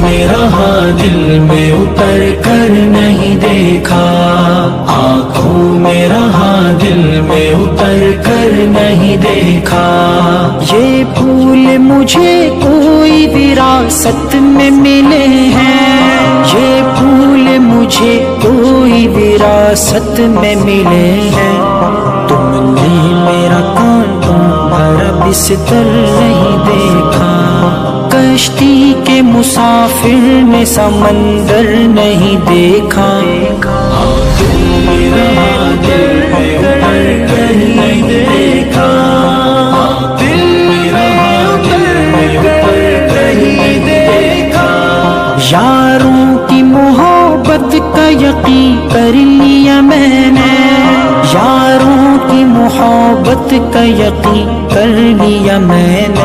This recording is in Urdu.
میں رہا دل میں اتر کر نہیں دیکھا، آنکھوں میں رہا دل میں اتر کر نہیں دیکھا۔ یہ پھول مجھے کوئی وراثت میں ملے ہیں، یہ پھول مجھے کوئی وراثت میں ملے ہیں۔ تم نے میرا کانٹوں بھرا بستر نہیں دیکھا، کشتی کے مسافر نے سمندر نہیں دیکھا۔ یاروں کی محبت کا یقین کر لیا میں نے، یاروں کی محبت کا یقین کر لیا میں نے۔